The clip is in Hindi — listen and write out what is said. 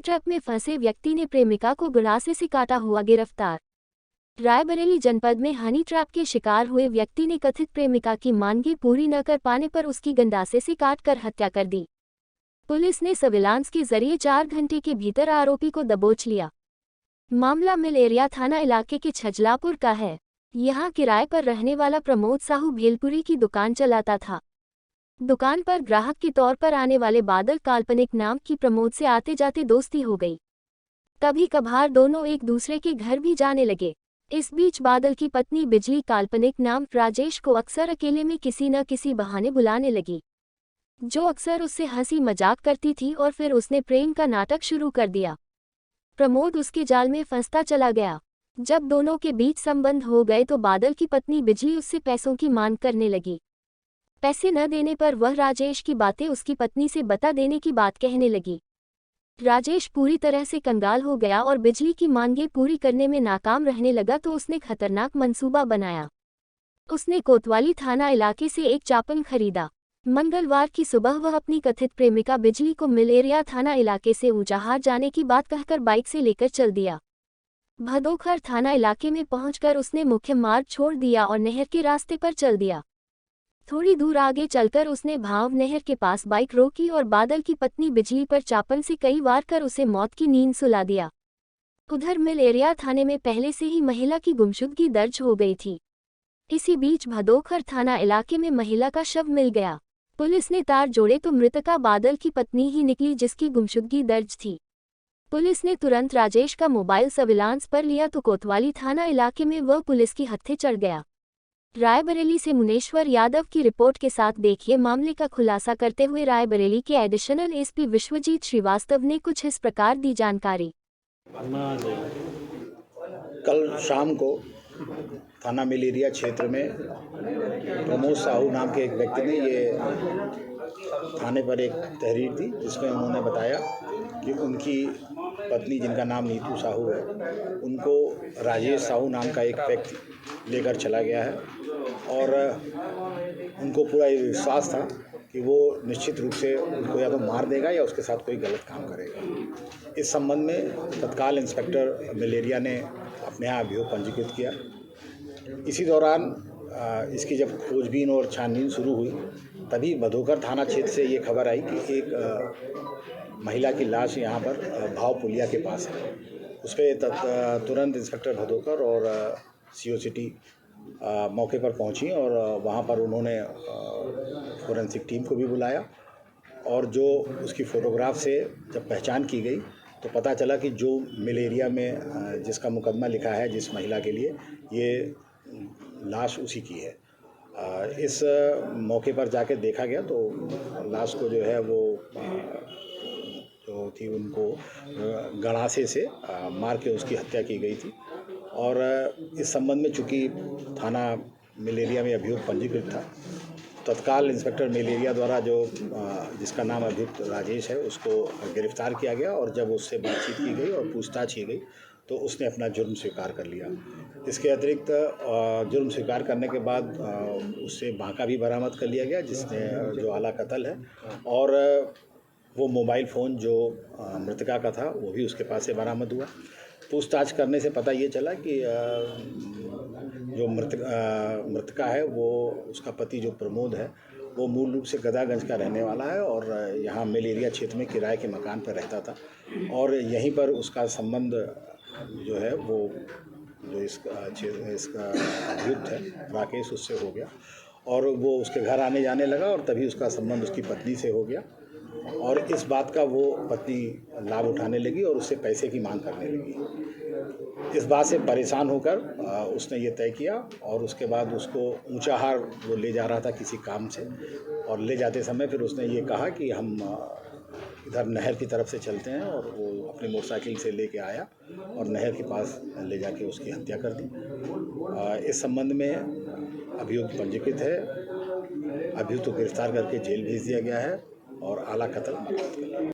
ट्रैप में फंसे व्यक्ति ने प्रेमिका को गलासे से काटा हुआ गिरफ्तार। रायबरेली जनपद में हनी ट्रैप के शिकार हुए व्यक्ति ने कथित प्रेमिका की मांगें पूरी न कर पाने पर उसकी गंडासे से काटकर हत्या कर दी। पुलिस ने सर्विलांस के जरिए 4 घंटे के भीतर आरोपी को दबोच लिया। मामला मिल एरिया थाना इलाके के छजलापुर का है। यहां किराए पर रहने वाला प्रमोद साहू भेलपुरी की दुकान चलाता था। दुकान पर ग्राहक के तौर पर आने वाले बादल काल्पनिक नाम की प्रमोद से आते जाते दोस्ती हो गई। कभी कभार दोनों एक दूसरे के घर भी जाने लगे। इस बीच बादल की पत्नी बिजली काल्पनिक नाम राजेश को अक्सर अकेले में किसी न किसी बहाने बुलाने लगी, जो अक्सर उससे हंसी मजाक करती थी और फिर उसने प्रेम का नाटक शुरू कर दिया। प्रमोद उसके जाल में फंसता चला गया। जब दोनों के बीच संबंध हो गए तो बादल की पत्नी बिजली उससे पैसों की मांग करने लगी। पैसे न देने पर वह राजेश की बातें उसकी पत्नी से बता देने की बात कहने लगी। राजेश पूरी तरह से कंगाल हो गया और बिजली की मांगें पूरी करने में नाकाम रहने लगा तो उसने खतरनाक मंसूबा बनाया। उसने कोतवाली थाना इलाके से एक चापन खरीदा। मंगलवार की सुबह वह अपनी कथित प्रेमिका बिजली को मिल एरिया थाना इलाके से ऊंचाहार जाने की बात कहकर बाइक से लेकर चल दिया। भदोखर थाना इलाके में पहुंचकर उसने मुख्य मार्ग छोड़ दिया और नहर के रास्ते पर चल दिया। थोड़ी दूर आगे चलकर उसने भाव नहर के पास बाइक रोकी और बादल की पत्नी बिजली पर चापन से कई वार कर उसे मौत की नींद सुला दिया। उधर मिल एरिया थाने में पहले से ही महिला की गुमशुदगी दर्ज हो गई थी। इसी बीच भदोखर थाना इलाके में महिला का शव मिल गया। पुलिस ने तार जोड़े तो मृतका बादल की पत्नी ही निकली जिसकी गुमशुदगी दर्ज थी। पुलिस ने तुरंत राजेश का मोबाइल सर्विलांस पर लिया तो कोतवाली थाना इलाके में वह पुलिस की हत्थे चढ़ गया। रायबरेली से मुनेश्वर यादव की रिपोर्ट के साथ देखिए मामले का खुलासा करते हुए रायबरेली के एडिशनल एसपी विश्वजीत श्रीवास्तव ने कुछ इस प्रकार दी जानकारी। कल शाम को थाना मिल एरिया क्षेत्र में प्रमोद साहू नाम के एक व्यक्ति ने ये थाने पर एक तहरीर दी जिसमें उन्होंने बताया कि उनकी पत्नी जिनका नाम नीतू साहू है उनको राजेश साहू नाम का एक व्यक्ति लेकर चला गया है और उनको पूरा ये विश्वास था कि वो निश्चित रूप से उनको या तो मार देगा या उसके साथ कोई गलत काम करेगा। इस संबंध में तत्काल इंस्पेक्टर मलेरिया ने अपने यहाँ अभियोग पंजीकृत किया। इसी दौरान इसकी जब खोजबीन और छानबीन शुरू हुई तभी भदोखर थाना क्षेत्र से ये खबर आई कि एक महिला की लाश यहाँ पर भाव पुलिया के पास है। उस पर तुरंत इंस्पेक्टर भदोखर और सीओ सिटी मौके पर पहुंची और वहाँ पर उन्होंने फोरेंसिक टीम को भी बुलाया और जो उसकी फ़ोटोग्राफ से जब पहचान की गई तो पता चला कि जो मिल एरिया में जिसका मुकदमा लिखा है जिस महिला के लिए, ये लाश उसी की है। इस मौके पर जाके देखा गया तो लाश को जो है वो जो थी उनको गड़ासे से मार के उसकी हत्या की गई थी। और इस संबंध में चूँकि थाना मिल एरिया में अभियोग पंजीकृत था, तत्काल इंस्पेक्टर मिल एरिया द्वारा जो जिसका नाम अभियुक्त राजेश है उसको गिरफ्तार किया गया और जब उससे बातचीत की गई और पूछताछ की गई तो उसने अपना जुर्म स्वीकार कर लिया। इसके अतिरिक्त जुर्म स्वीकार करने के बाद उससे भाका भी बरामद कर लिया गया जिसने जो आला कत्ल है, और वो मोबाइल फ़ोन जो मृतका का था वो भी उसके पास से बरामद हुआ। पूछताछ करने से पता ये चला कि जो मृतका है वो उसका पति जो प्रमोद है वो मूल रूप से गदागंज का रहने वाला है और यहाँ मिल एरिया क्षेत्र में किराए के मकान पर रहता था और यहीं पर उसका संबंध जो है वो जो इसका अभियुक्त है राकेश उससे हो गया और वो उसके घर आने जाने लगा और तभी उसका संबंध उसकी पत्नी से हो गया और इस बात का वो पत्नी लाभ उठाने लगी और उससे पैसे की मांग करने लगी। इस बात से परेशान होकर उसने ये तय किया और उसके बाद उसको ऊंचाहार वो ले जा रहा था किसी काम से और ले जाते समय फिर उसने ये कहा कि हम इधर नहर की तरफ से चलते हैं और वो अपनी मोटरसाइकिल से लेके आया और नहर के पास ले जाके उसकी हत्या कर दी। इस संबंध में अभियोग पंजीकृत है। अभियुक्त को गिरफ्तार करके जेल भेज दिया गया है और आला कत्ल